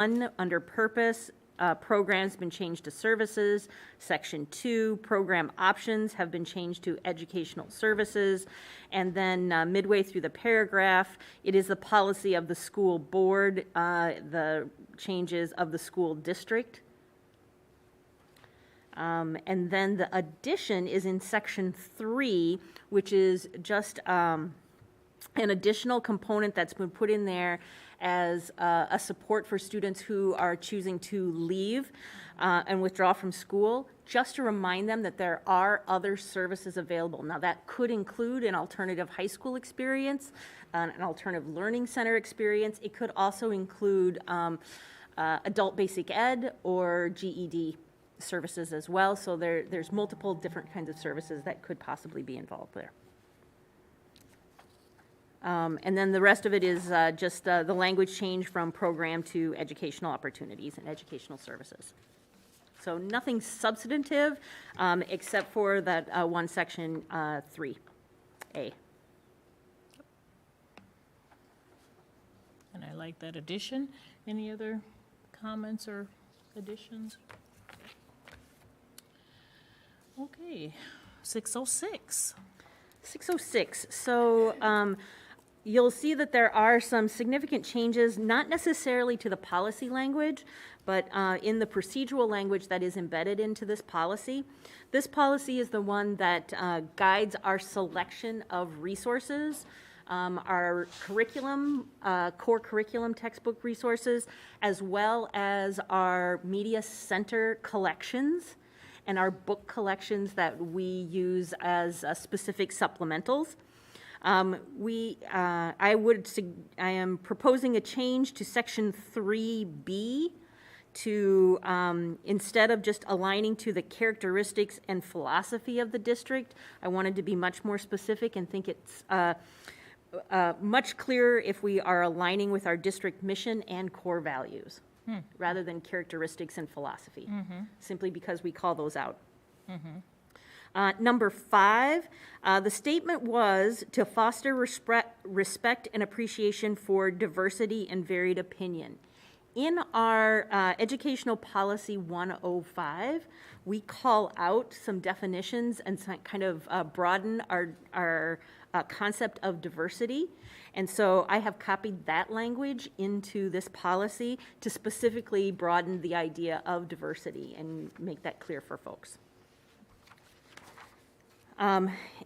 Under purpose, programs been changed to services. Section 2, program options have been changed to educational services. And then midway through the paragraph, it is the policy of the school board, the changes of the school district. And then the addition is in section 3, which is just an additional component that's been put in there as a support for students who are choosing to leave and withdraw from school, just to remind them that there are other services available. Now, that could include an alternative high school experience, an alternative learning center experience. It could also include adult basic ed or GED services as well. So there's multiple different kinds of services that could possibly be involved there. And then the rest of it is just the language change from program to educational opportunities and educational services. So nothing substantive except for that one section 3A. And I like that addition. Any other comments or additions? Okay, 606. 606. So you'll see that there are some significant changes, not necessarily to the policy language, but in the procedural language that is embedded into this policy. This policy is the one that guides our selection of resources, our curriculum, core curriculum textbook resources, as well as our media center collections and our book collections that we use as specific supplementals. I am proposing a change to section 3B to, instead of just aligning to the characteristics and philosophy of the district, I wanted to be much more specific and think it's much clearer if we are aligning with our district mission and core values, rather than characteristics and philosophy, simply because we call those out. Number 5, the statement was to foster respect and appreciation for diversity and varied opinion. In our Educational Policy 105, we call out some definitions and kind of broaden our concept of diversity. And so I have copied that language into this policy to specifically broaden the idea of diversity and make that clear for folks.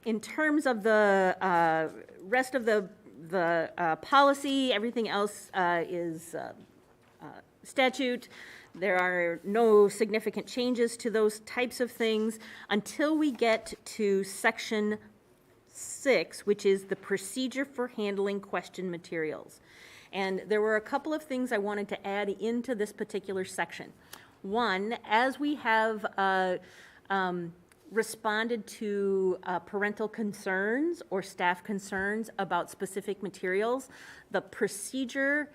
In terms of the rest of the policy, everything else is statute. There are no significant changes to those types of things until we get to section 6, which is the procedure for handling question materials. And there were a couple of things I wanted to add into this particular section. One, as we have responded to parental concerns or staff concerns about specific materials, the procedure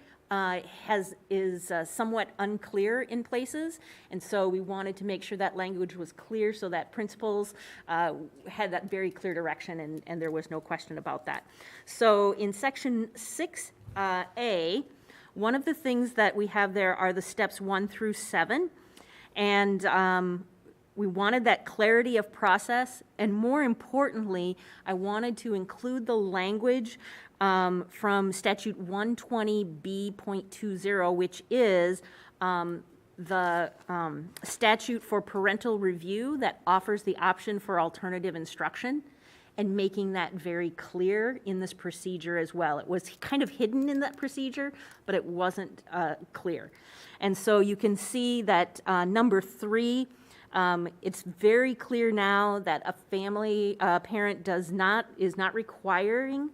is somewhat unclear in places, and so we wanted to make sure that language was clear so that principals had that very clear direction, and there was no question about that. So in section 6A, one of the things that we have there are the steps 1 through 7, and we wanted that clarity of process, and more importantly, I wanted to include the language from Statute 120B.20, which is the statute for parental review that offers the option for alternative instruction, and making that very clear in this procedure as well. It was kind of hidden in that procedure, but it wasn't clear. And so you can see that number 3, it's very clear now that a family parent is not requiring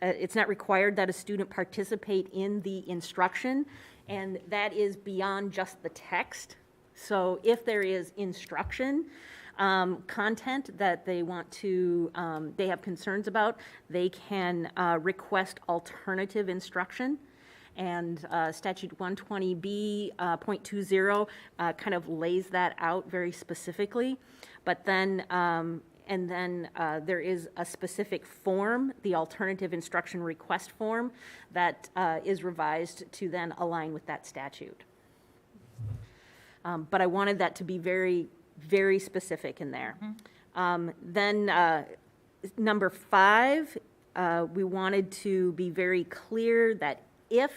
it's not required that a student participate in the instruction, and that is beyond just the text. So if there is instruction content that they want to, they have concerns about, they can request alternative instruction. And Statute 120B.20 kind of lays that out very specifically. But then And then there is a specific form, the alternative instruction request form, that is revised to then align with that statute. But I wanted that to be very, very specific in there. Then number 5, we wanted to be very clear that if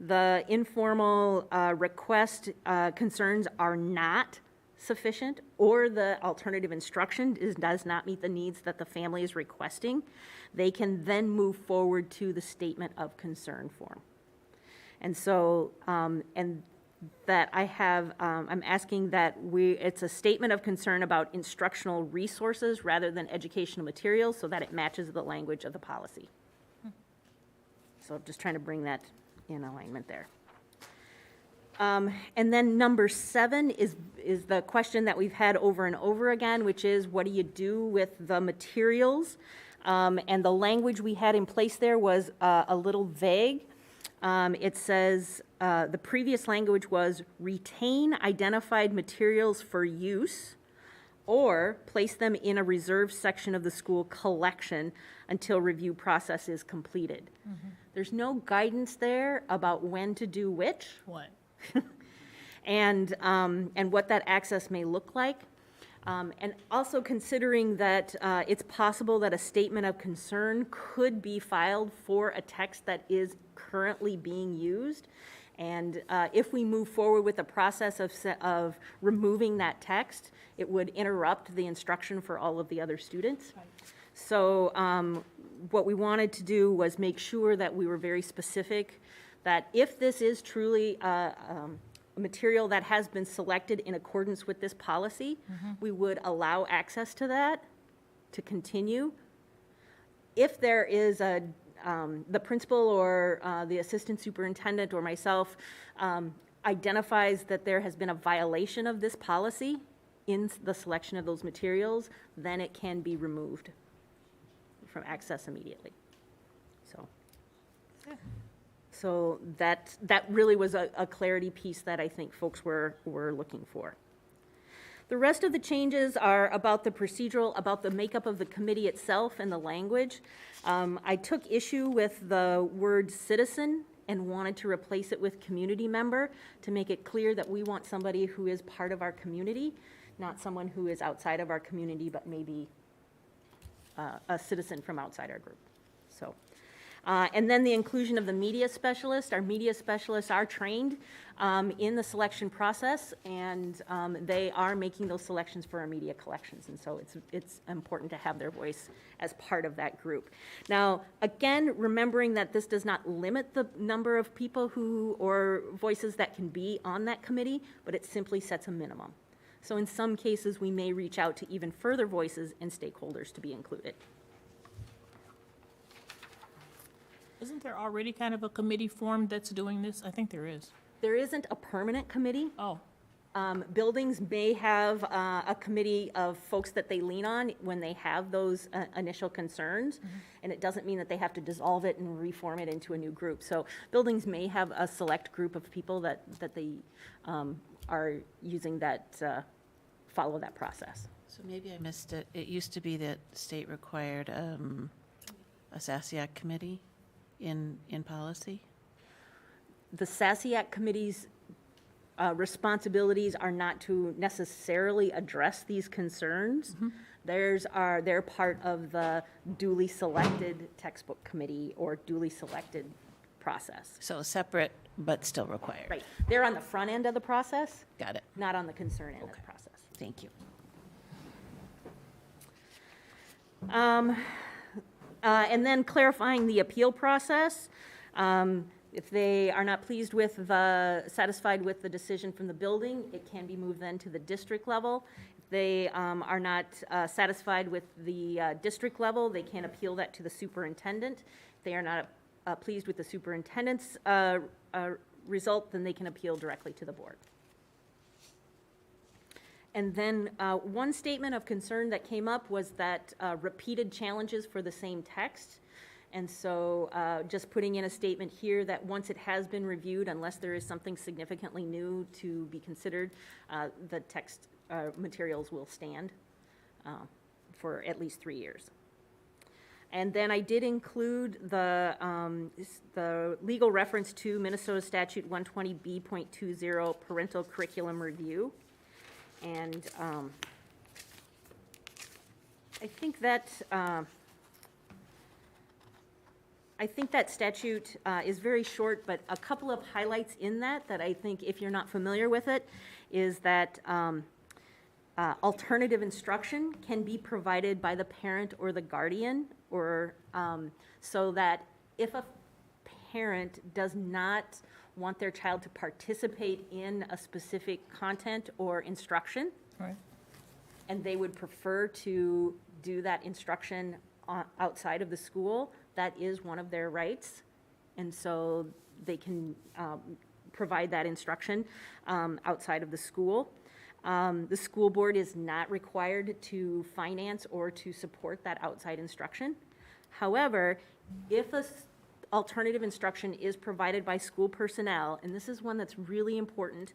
the informal request concerns are not sufficient, or the alternative instruction does not meet the needs that the family is requesting, they can then move forward to the statement of concern form. And so, and that I have, I'm asking that it's a statement of concern about instructional resources rather than educational materials, so that it matches the language of the policy. So I'm just trying to bring that in alignment there. And then number 7 is the question that we've had over and over again, which is, what do you do with the materials? And the language we had in place there was a little vague. It says, the previous language was retain identified materials for use or place them in a reserved section of the school collection until review process is completed. There's no guidance there about when to do which. What? And what that access may look like. And also considering that it's possible that a statement of concern could be filed for a text that is currently being used. And if we move forward with the process of removing that text, it would interrupt the instruction for all of the other students. Right. So what we wanted to do was make sure that we were very specific, that if this is truly a material that has been selected in accordance with this policy, we would allow access to that to continue. If there is the principal or the assistant superintendent or myself identifies that there has been a violation of this policy in the selection of those materials, then it can be removed from access immediately. So that really was a clarity piece that I think folks were looking for. The rest of the changes are about the procedural, about the makeup of the committee itself and the language. I took issue with the word citizen and wanted to replace it with community member to make it clear that we want somebody who is part of our community, not someone who is outside of our community, but maybe a citizen from outside our group. So. And then the inclusion of the media specialist. Our media specialists are trained in the selection process, and they are making those selections for our media collections. And so it's important to have their voice as part of that group. Now, again, remembering that this does not limit the number of people or voices that can be on that committee, but it simply sets a minimum. So in some cases, we may reach out to even further voices and stakeholders to be included. Isn't there already kind of a committee formed that's doing this? I think there is. There isn't a permanent committee. Oh, Buildings may have a committee of folks that they lean on when they have those initial concerns, and it doesn't mean that they have to dissolve it and reform it into a new group. So buildings may have a select group of people that they are using that follow that process. So maybe I missed it. It used to be that state required a SASIAC committee in policy? The SASIAC committee's responsibilities are not to necessarily address these concerns. They're part of the duly selected textbook committee or duly selected process. So separate, but still required. Right. They're on the front end of the process, Got it. not on the concern end of the Okay. process. Thank you. And then clarifying the appeal process. If they are not pleased with satisfied with the decision from the building, it can be moved then to the district level. If they are not satisfied with the district level, they can appeal that to the superintendent. If they are not pleased with the superintendent's result, then they can appeal directly to the board. And then one statement of concern that came up was that repeated challenges for the same text. And so just putting in a statement here that once it has been reviewed, unless there is something significantly new to be considered, the text materials will stand. for at least 3 years. And then I did include the legal reference to Minnesota Statute 120B.20, parental curriculum review. And I think that statute is very short, but a couple of highlights in that I think, if you're not familiar with it, is that alternative instruction can be provided by the parent or the guardian, or so that if a parent does not want their child to participate in a specific content or instruction, Right. and they would prefer to do that instruction outside of the school, that is one of their rights. And so they can provide that instruction outside of the school. The school board is not required to finance or to support that outside instruction. However, if alternative instruction is provided by school personnel, and this is one that's really important,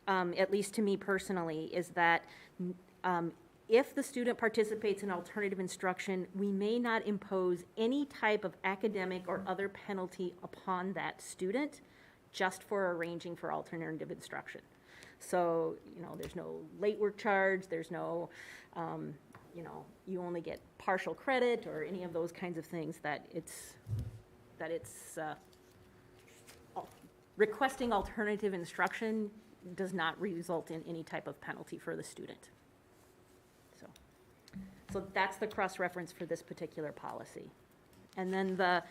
at least to me personally, is that if the student participates in alternative instruction, we may not impose any type of academic or other penalty upon that student just for arranging for alternative instruction. So, there's no late work charge, there's no, you only get partial credit or any of those kinds of things, that it's requesting alternative instruction does not result in any type of penalty for the student. So that's the cross-reference for this particular policy. And then the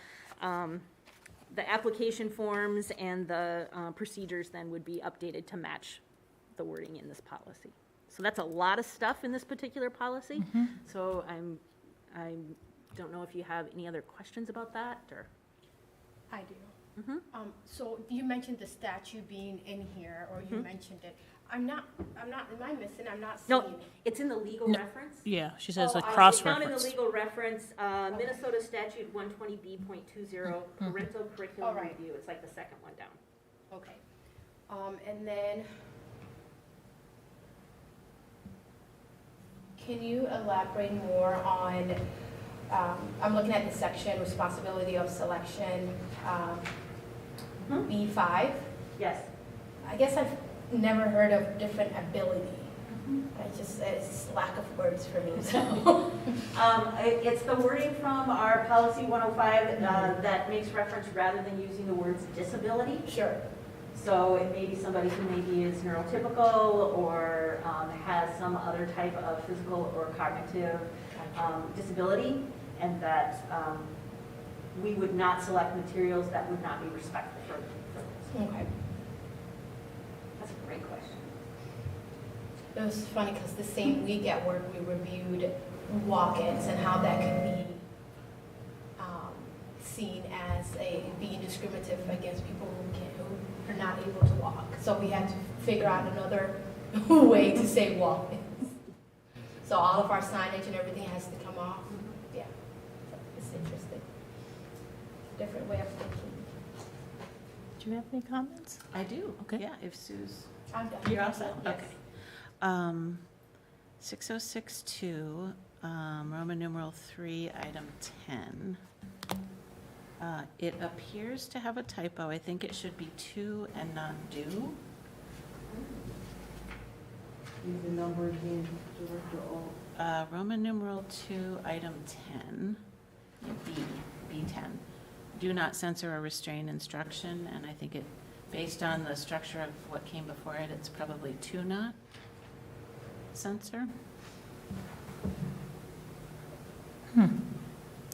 application forms and the procedures then would be updated to match the wording in this policy. So that's a lot of stuff in this particular policy. So I don't know if you have any other questions about that, or? I do. So you mentioned the statute being in here, or you mentioned it. Am I missing? I'm not seeing No, it. it's in the legal No. reference. Yeah, she says Oh, a I see. cross-reference. Down in the legal reference, Minnesota Statute 120B.20, parental curriculum All right. review. It's like the second one down. Okay. And then, can you elaborate more on, I'm looking at the section, responsibility of selection, B5. Yes. I guess I've never heard of different ability. It's lack of words for me, so. It's the wording from our policy 105 that makes reference, rather than using the words disability. Sure. So it may be somebody who maybe is neurotypical or has some other type of physical or cognitive disability, and that we would not select materials that would not be respectful for this. Okay. That's a great question. It was funny because the same week at work, we reviewed walk-ins and how that could be seen as being discriminative against people who are not able to walk. So we had to figure out another way to say walk-ins. So all of our signage and everything has to come off. Yeah, so it's interesting. Different way of thinking. Do you have any comments? I do. Okay. Yeah, if Sue's. I'm done. You're all set? Yes. Okay. 6062, Roman numeral 3, item 10. It appears to have a typo. I think it should be to and not do. Use the number again, Director O. Roman numeral 2, item 10, B10. Do not censor or restrain instruction, and I think it, based on the structure of what came before it, it's probably to not censor.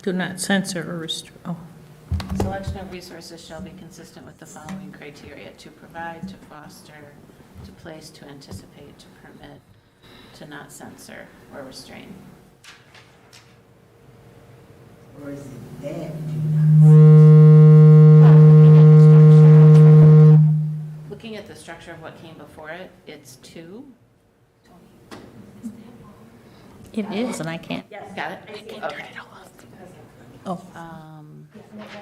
Do not censor or restrict, oh. Selection of resources shall be consistent with the following criteria: to provide, to foster, to place, to anticipate, to permit, to not censor or restrain. Or is it that? Looking at the structure of what came before it, it's to. It is, and I can't. Yes. Got it? I see it. Okay. Oh,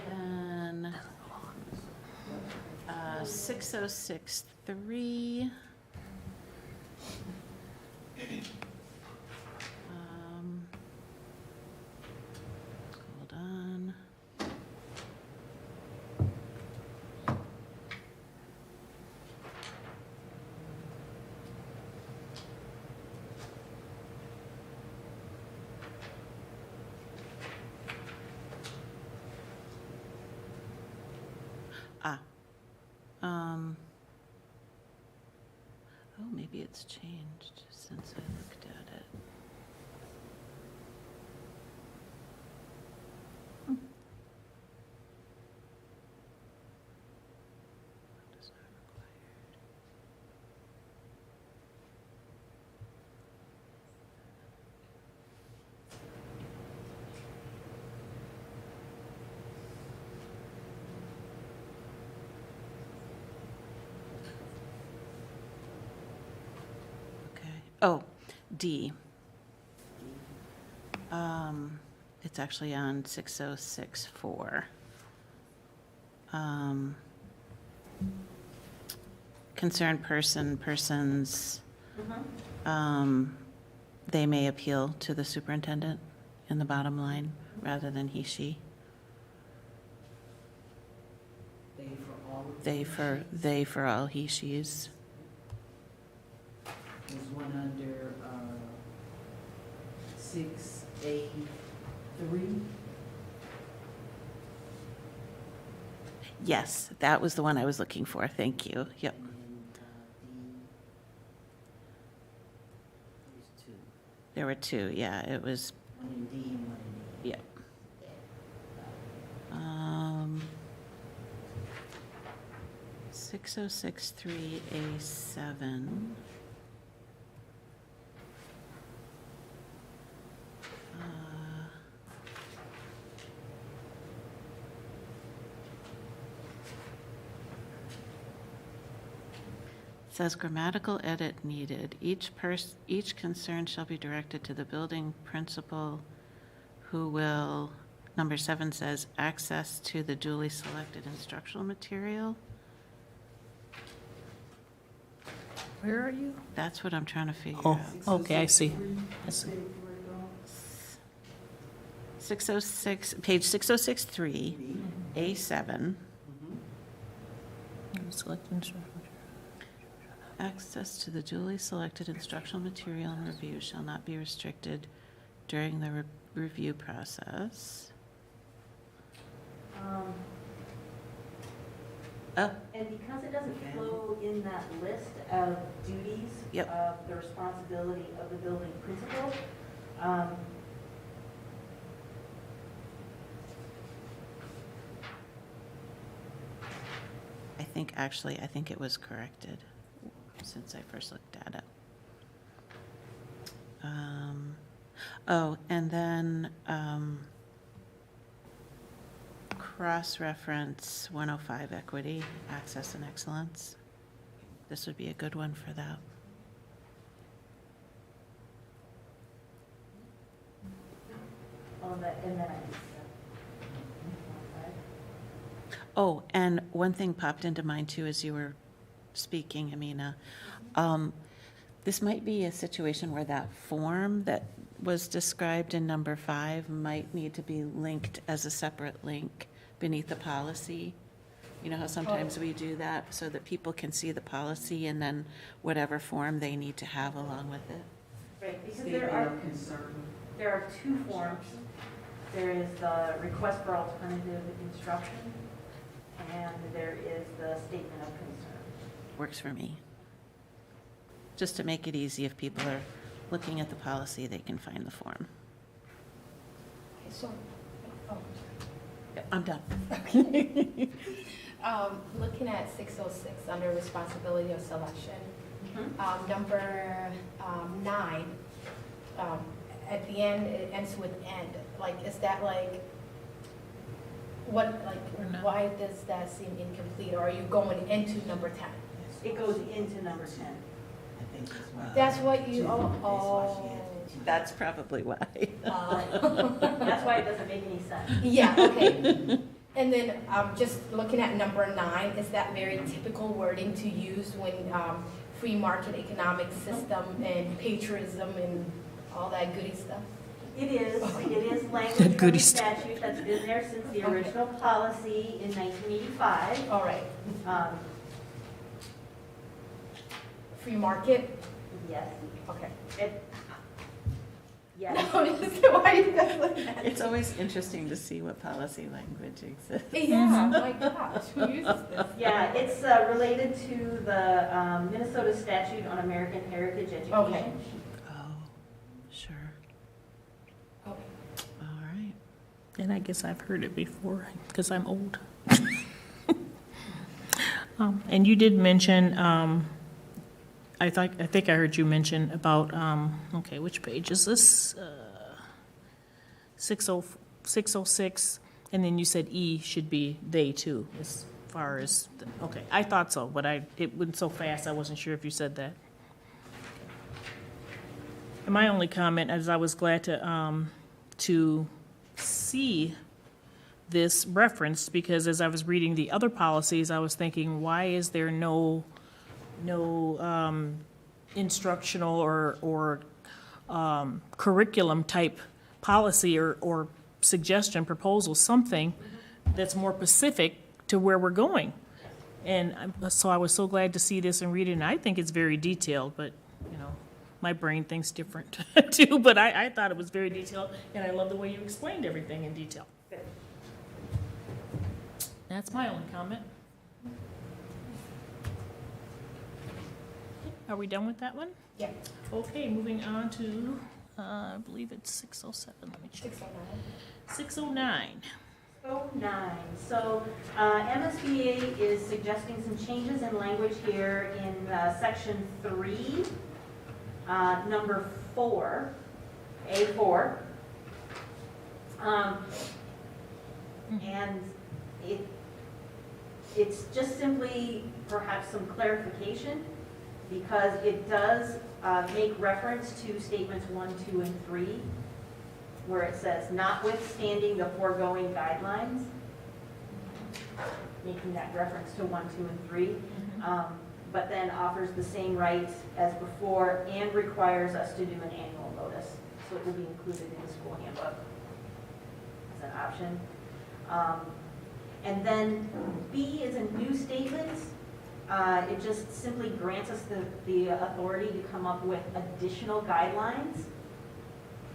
Then 6063. maybe it's changed since I looked at it. Is not required. Okay. Oh, D. It's actually on 6064. Concerned persons, they may appeal to the superintendent in the bottom line rather than he, she. They for all of They for all he, she's. There's one under 6A3. Yes, that was the one I was looking for. Thank you. Yep. And then D. There's two. There were two. Yeah, it was, One in D and one in A. yep. Um, 6063A7. Says grammatical edit needed. Each concern shall be directed to the building principal who will, number 7 says, access to the duly selected instructional material. Where are you? That's what I'm trying to figure Oh, out. okay, I see. I see. 606, page 6063, A7. Select instructional. Access to the duly selected instructional material and review shall not be restricted during the review process. Oh, And because it doesn't flow in that list of duties Yep. of the responsibility of the building principal, I think it was corrected since I first looked at it. Oh, and then cross-reference 105 equity, access and excellence. This would be a good one for that. and then Oh, and one thing popped into mind too as you were speaking, Amina. This might be a situation where that form that was described in number 5 might need to be linked as a separate link beneath the policy. You know how sometimes we do that so that people can see the policy and then whatever form they need to have along with it? Right, because Statement of concern. there are two forms. There is the request for alternative instruction, and there is the statement of concern. Works for me. Just to make it easy, if people are looking at the policy, they can find the form. Okay, so, oh, Yep, I'm done. looking at 606 under responsibility of selection, number 9, at the end, it ends with end. Like, is that like, what, Or not. why does that seem incomplete? Or are you going into number 10? It goes into number 10. I think that's why. That's what you, That's why she had oh. to do That's probably why. That's why it doesn't make any sense. Yeah, okay. And then just looking at number 9, is that very typical wording to use when free market economic system and patriotism and all that goody stuff? It is language That from the goody stuff. statute that's been there since the original policy in 1985. All right. Free market? Yes. Okay. Yes. No, why are you guys looking at me? It's always interesting to see what policy language exists. Yeah, my gosh, who uses this? Yeah, it's related to the Minnesota Statute on American Heritage Education. Okay. Oh, sure. Okay. All right. And I guess I've heard it before, because I'm old. And you did mention, I think I heard you mention about, okay, which page is this? 606, and then you said E should be they too, as far as, okay, I thought so, but it went so fast, I wasn't sure if you said that. And my only comment is I was glad to see this referenced, because as I was reading the other policies, I was thinking, why is there no instructional or curriculum type policy or suggestion, proposal, something that's more specific to where we're going? And so I was so glad to see this and read it, and I think it's very detailed, but, you know, my brain thinks different too, but I thought it was very detailed, and I love the way you explained everything in detail. That's my only comment. Are we done with that one? Yeah. Okay, moving on to, I believe it's 607, let me check. 609. 09. So MSBA is suggesting some changes in language here in section 3, number 4, A4. And it's just simply perhaps some clarification, because it does make reference to statements 1, 2, and 3, where it says, notwithstanding the foregoing guidelines, making that reference to 1, 2, and 3, but then offers the same rights as before and requires us to do an annual notice. So it will be included in the school handbook as an option. And then B is a new statement. It just simply grants us the authority to come up with additional guidelines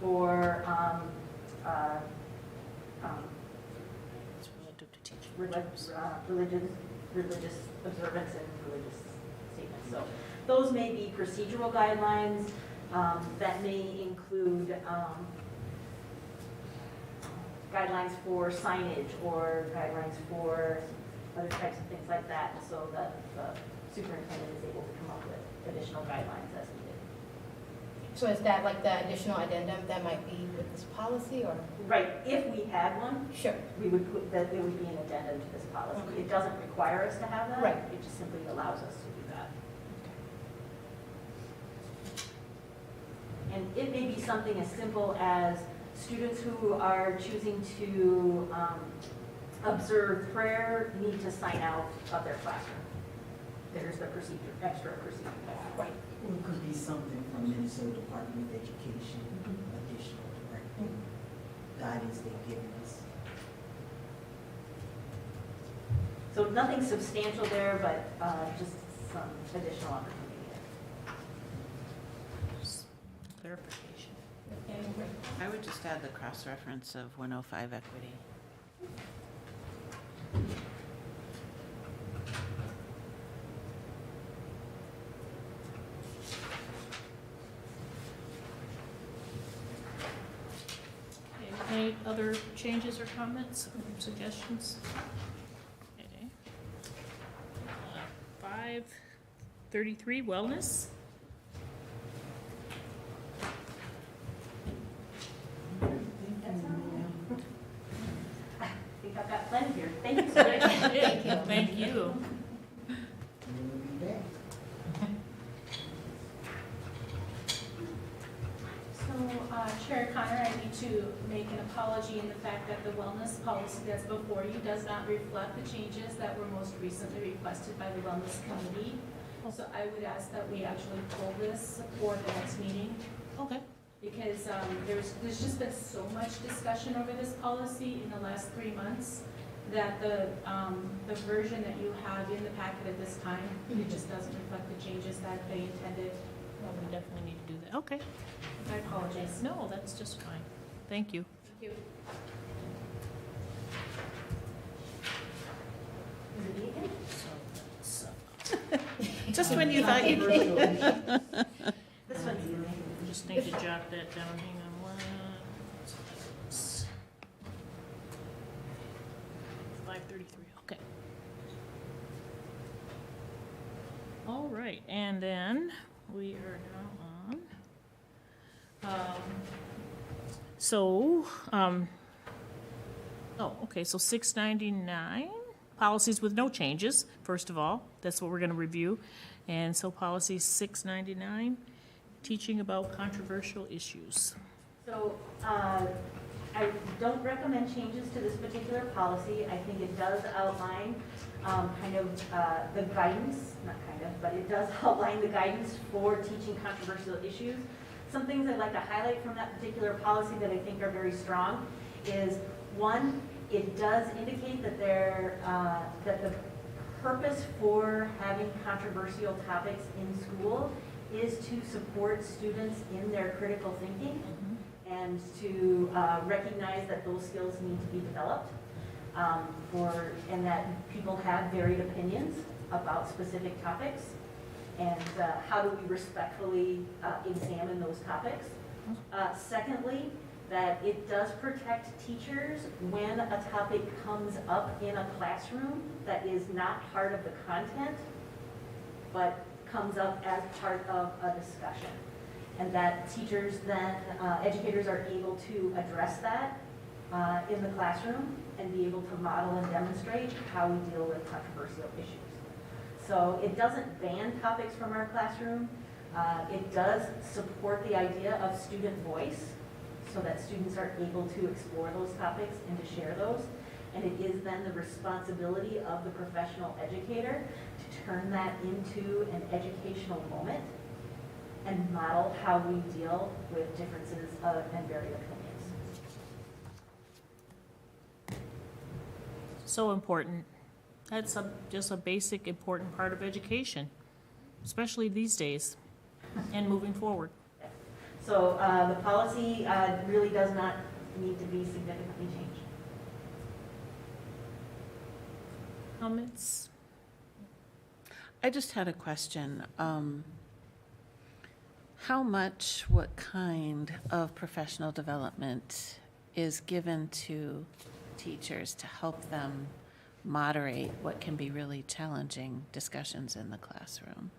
for It's relative to teaching. religious observance and religious statements. So those may be procedural guidelines that may include guidelines for signage or guidelines for other types of things like that, so that the superintendent is able to come up with additional guidelines as needed. So is that like the additional addendum that might be with this policy, or? Right, if we had one, Sure. we would put that, it would be an addendum to this policy. Okay. It doesn't require us to have that. Right. It just simply allows us to do that. And it may be something as simple as students who are choosing to observe prayer need to sign out of their classroom. There's the procedure, extra procedure. Right. Or it could be something from Minnesota Department of Education, additional directive guidance they've given us. So nothing substantial there, but just some additional opportunity there. Clarification. I would just add the cross-reference of 105 equity. Okay, any other changes or comments or suggestions? Okay. 533, wellness. I think I've got plenty here. Thank you so much. Thank you. Thank you. And we'll be back. So, Chair Connor, I need to make an apology in the fact that the wellness policy that's before you does not reflect the changes that were most recently requested by the Wellness Committee. So I would ask that we actually pull this for the next meeting, Okay. because there's just been so much discussion over this policy in the last 3 months that the version that you have in the packet at this time, it just doesn't reflect the changes that they intended Well, we definitely need to do that. Okay. I apologize. No, that's just fine. Thank you. Thank you. So Just when you thought you. This one's easy. we just need to jot that down. Hang on one. 5:33. Okay. All right, and then we are now on. Okay, so 699, policies with no changes, first of all, that's what we're gonna review. And so policy 699, teaching about controversial issues. So, I don't recommend changes to this particular policy. I think it does outline, the guidance, not kind of, but it does outline the guidance for teaching controversial issues. Some things I'd like to highlight from that particular policy that I think are very strong is, one, it does indicate that that the purpose for having controversial topics in school is to support students in their critical thinking and to recognize that those skills need to be developed and that people have varied opinions about specific topics, and how do we respectfully examine those topics. Secondly, that it does protect teachers when a topic comes up in a classroom that is not part of the content, but comes up as part of a discussion. And that teachers then, educators are able to address that in the classroom and be able to model and demonstrate how we deal with controversial issues. So it doesn't ban topics from our classroom. It does support the idea of student voice so that students are able to explore those topics and to share those. And it is then the responsibility of the professional educator to turn that into an educational moment and model how we deal with differences and varied opinions. So important. That's just a basic, important part of education, especially these days and moving forward. So the policy really does not need to be significantly changed. Comments? I just had a question. How much, what kind of professional development is given to teachers to help them moderate what can be really challenging discussions in the classroom?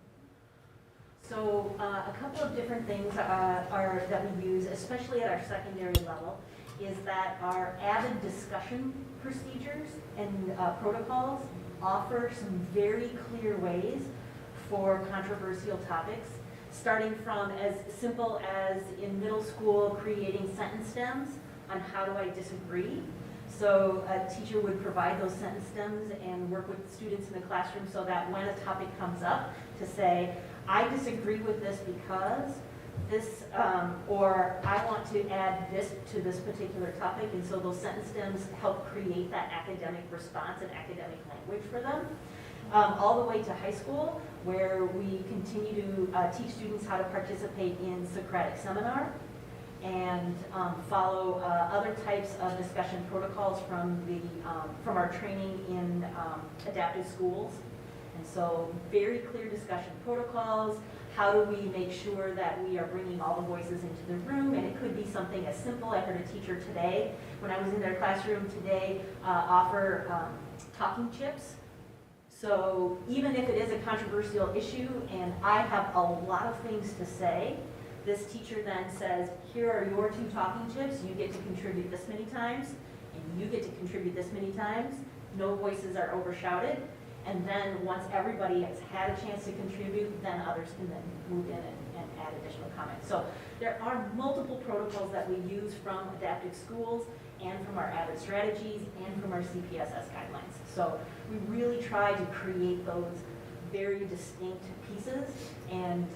So a couple of different things that we use, especially at our secondary level, is that our avid discussion procedures and protocols offer some very clear ways for controversial topics, starting from as simple as in middle school creating sentence stems on how do I disagree. So a teacher would provide those sentence stems and work with students in the classroom so that when a topic comes up to say, I disagree with this because this, or I want to add this to this particular topic. And so those sentence stems help create that academic response and academic language for them. All the way to high school, where we continue to teach students how to participate in Socratic seminar and follow other types of discussion protocols from our training in adaptive schools. And so very clear discussion protocols. How do we make sure that we are bringing all the voices into the room? And it could be something as simple. I heard a teacher today, when I was in their classroom today, offer talking chips. So even if it is a controversial issue and I have a lot of things to say, this teacher then says, here are your 2 talking chips. You get to contribute this many times, and you get to contribute this many times. No voices are overshouted. And then once everybody has had a chance to contribute, then others can then move in and add additional comments. So there are multiple protocols that we use from adaptive schools and from our AVID strategies and from our CPSS guidelines. So we really try to create those very distinct pieces, and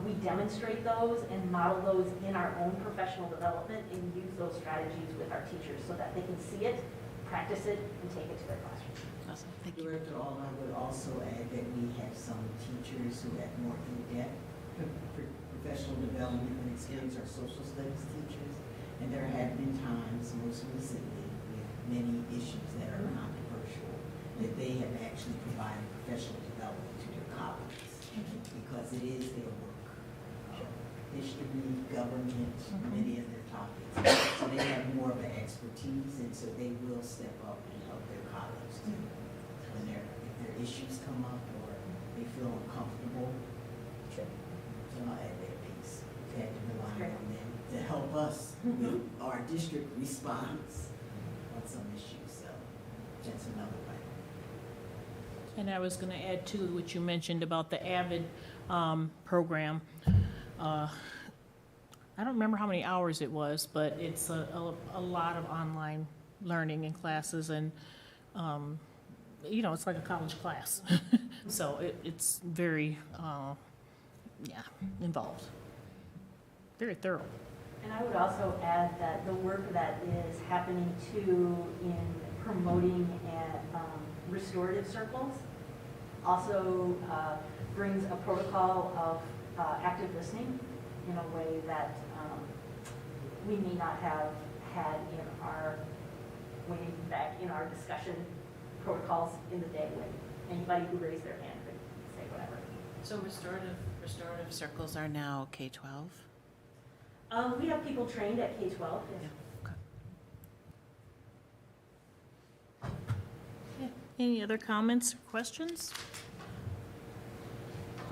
we demonstrate those and model those in our own professional development and use those strategies with our teachers so that they can see it, practice it, and take it to their classroom. Awesome, thank you. Director, I would also add that we have some teachers who have more in-depth professional development and experience our social studies teachers. And there have been times, most recently, with many issues that are controversial, that they have actually provided professional development to their colleagues because it is their work. History, government, many of their topics. So they have more of an expertise, and so they will step up and help their colleagues too. When if their issues come up or they feel uncomfortable, they'll add their piece. We've had to rely on them to help us with our district response on some issues, so that's another way. And I was gonna add to what you mentioned about the AVID program. I don't remember how many hours it was, but it's a lot of online learning and classes, and, it's like a college class. So it's very, involved. Very thorough. And I would also add that the work that is happening too in promoting restorative circles also brings a protocol of active listening in a way that we may not have had in our, way back in our discussion protocols in the day when anybody who raised their hand could say whatever. So restorative circles are now K-12? We have people trained at K-12, yes. Okay. Any other comments or questions?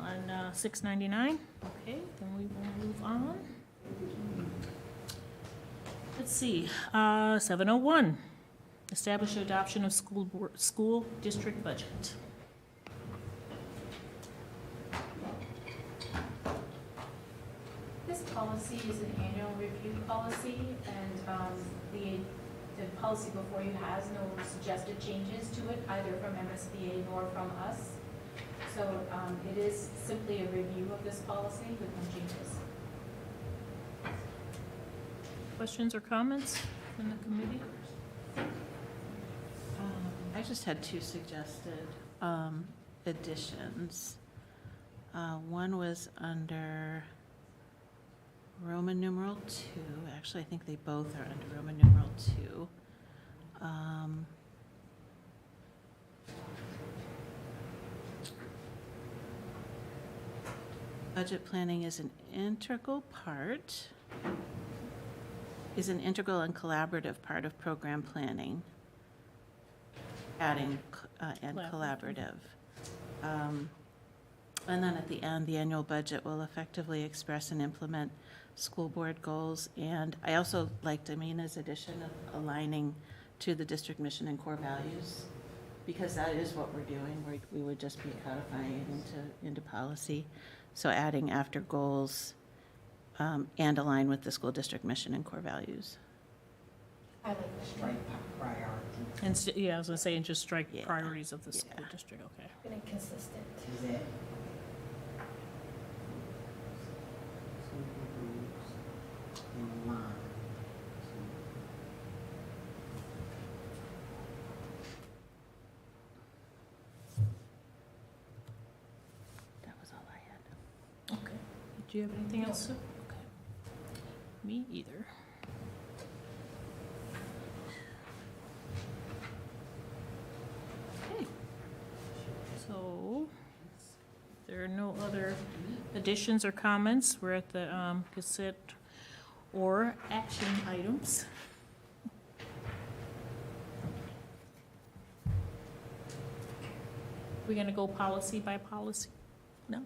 On 699? Okay, then we will move on. Let's see, 701, establish adoption of school district budget. This policy is an annual review policy, and the policy before you has no suggested changes to it, either from MSBA nor from us. So it is simply a review of this policy with no changes. Questions or comments from the committee? I just had two suggested additions. One was under Roman numeral 2. Actually, I think they both are under Roman numeral 2. Budget planning is an integral and collaborative part of program planning. Adding and collaborative. And then at the end, the annual budget will effectively express and implement school board goals. And I also liked Amina's addition of aligning to the district mission and core values, because that is what we're doing. We would just be codifying it into policy. So adding after goals and align with the school district mission and core values. I like that. Strike priority. And I was gonna say, and just strike Yeah. priorities of the Yeah. school district, okay. Been inconsistent. Is that? In line. That was all I had. Okay. Do you have anything else? Sue? Okay. Me either. Okay. So, if there are no other additions or comments, we're at the consent or action items. We're gonna go policy by policy? No?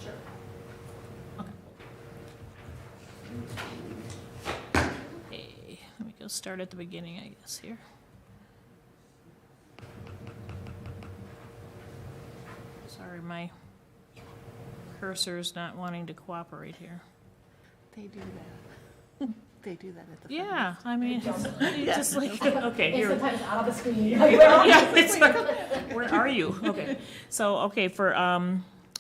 Sure. Okay. Okay, let me go start at the beginning, I guess, here. Sorry, my cursor's not wanting to cooperate here. They do that. They do that at the. Yeah, I mean, it's just like, okay, And here. sometimes out of the screen. Yeah, it's like, where are you? Okay, so, okay, for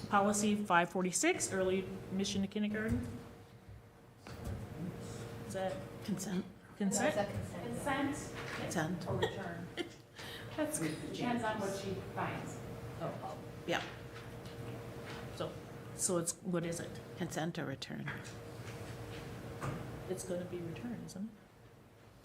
policy 546, early admission to kindergarten. Is that Consent. consent? That's a consent. Consent Consent. or return. That's Depends on what she finds. Oh, Yeah. so So it's, what is it? Consent or return, It's gonna be returned, isn't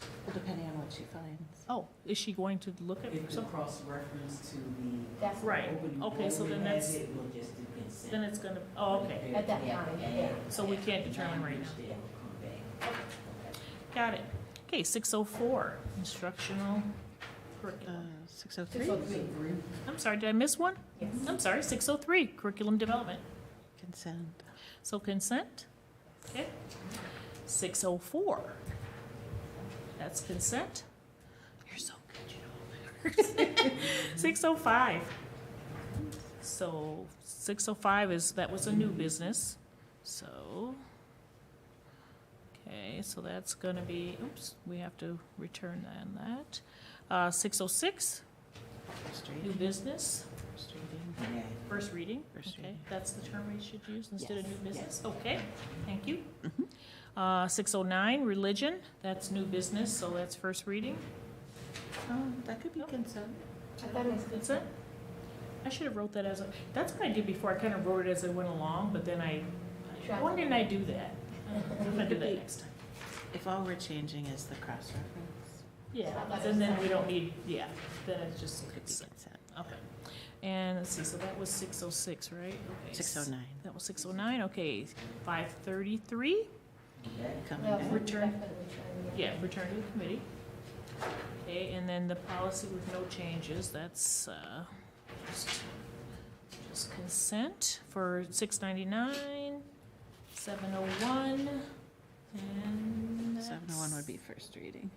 it? well, depending on what she finds. Oh, is she going to look at If the some? cross-reference to the That's Right, open okay, so then enrollment has that's, it, we'll just do consent. then it's gonna, oh, okay. At that time, yeah. So we can't determine right now. They will come back. Got it. Okay, 604, instructional curriculum. 603, I'm sorry, did I miss one? Yes. I'm sorry, 603, curriculum development. consent. So consent, okay. 604, that's consent. You're so good, you know. 605. So 605 is, that was a new business, so. Okay, so that's gonna be, oops, we have to return that. 606, First new reading. business, First reading. Yeah. first reading. First Okay, reading. that's the term we should use instead of Yes, new business? yes. Okay, thank you. Mhm. 609, religion, that's new business, so that's first reading. That could be consent. I thought it was Consent? I should have wrote that as a, that's what I did before, I kind of wrote it as I went along, but then why didn't I do that? I'm gonna do that next time. If all we're changing is the cross-reference, Yeah, and then we don't need, yeah, then it's just it could be consent. consent. Okay. And let's see, so that was 606, right? Okay. 609. That was 609, okay. 533, Coming No, back. Return. definitely trying to- yeah, return to the committee. Okay, and then the policy with no changes, that's, just consent for 699, 701, and that's. 701 would be first reading.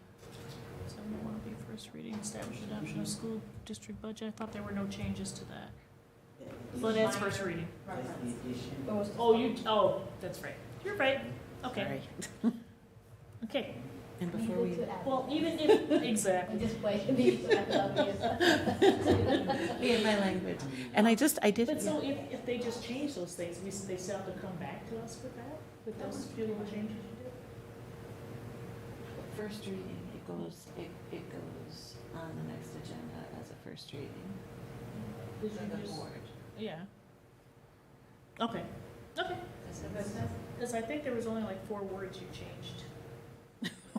701 would be first reading, establish adoption of school district budget. I thought there were no changes to that. Well, that's first reading. That's the addition. Or was- That's right. You're right. Okay, Sorry. okay. And before Needed we, to add. Well, even if, I'm exactly. just playing these, I love you. in my language, and I did. But so if they just change those things, they still have to come back to us with that, with those few little changes you did? First reading, it goes on the next agenda as a first reading Did for you the just- board. Yeah. Okay, okay. Because I think there was only like 4 words you changed.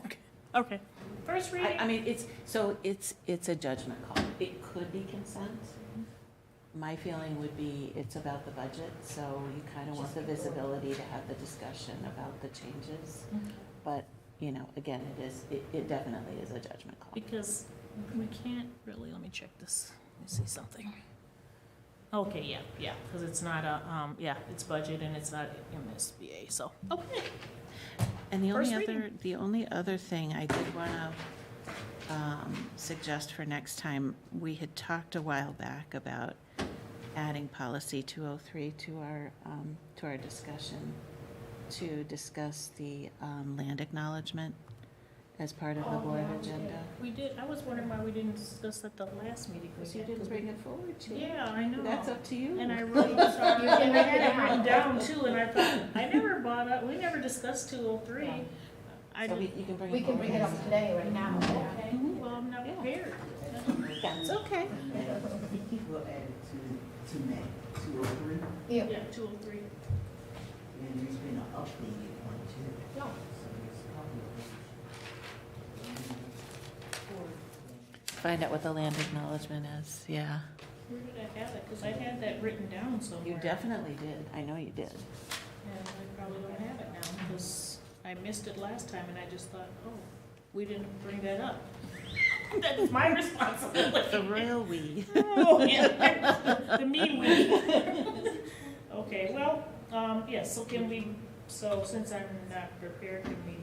Okay. Okay. First reading? I mean, it's a judgment call. It could be consent. My feeling would be it's about the budget, so you kind of want the visibility to have the discussion about the changes. But, again, it definitely is a judgment call. Because we can't really, let me check this, let me see something. Okay, yeah, because it's not a, it's budget and it's not MSBA, so, okay. And First reading. the only other thing I did want to suggest for next time, we had talked a while back about adding policy 203 to our discussion to discuss the land acknowledgement as part of the board agenda. We did, I was wondering why we didn't discuss that the last meeting. Because you didn't bring it forward to. Yeah, I know. That's up to you. And I wrote, sorry, and I had it written down too, and I thought, I never brought up, we never discussed 203. I So didn't, you can bring it We can forward. bring it up today, right now. okay, well, I'm not Yeah. prepared. That's okay. We'll add it to May, 203, Yeah. Yeah, 203. and there's been an updated one too. No. So there's a couple of those. Find out what the land acknowledgement is, yeah. Where did I have it? Because I had that written down somewhere. You definitely did. I know you did. And I probably don't have it now, because I missed it last time, and I just thought, oh, we didn't bring that up. That's my responsibility. The royal we. Oh, yeah, the mean we. Okay, well, yes, so can we, so since I'm not prepared, can we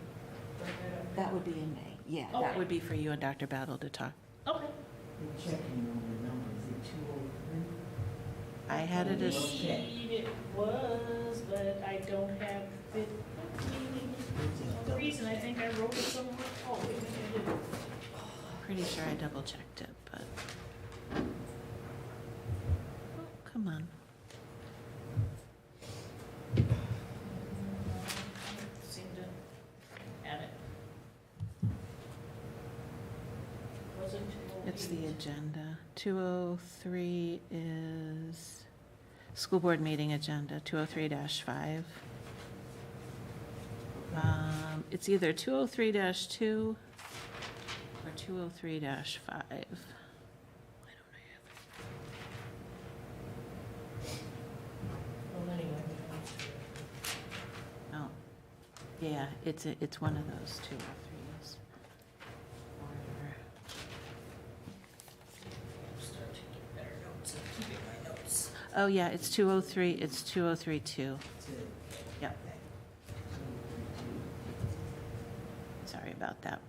bring that up? That would be in May. Yeah, Okay. that would be for you and Dr. Battle to talk. Okay. We're checking on the number, is it 203? I had it as, Indeed it was, but I don't have it. For some reason, I think I wrote it somewhere. Oh, wait a minute, I didn't. pretty sure I double checked it, but. Oh, come on. Seem to have it. Wasn't 208. It's the agenda. 203 is, School board meeting agenda, 203-5. It's either 203-2 or 203-5. Oh, yeah, it's one of those 203s. Oh, yeah, it's 203, it's 203-2. Yep. Sorry about that.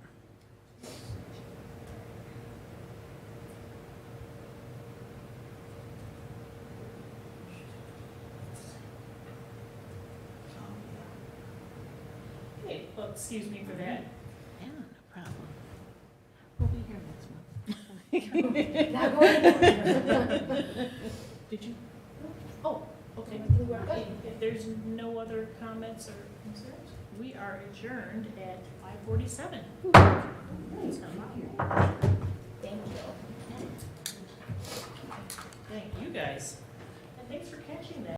Hey, well, excuse me for that. Yeah, no problem. We'll be here next month. Not going anywhere. Did you? Oh, okay. We're good. If there's no other comments or concerns, we are adjourned at 5:47. Thank you. Thank you, guys. And thanks for catching that.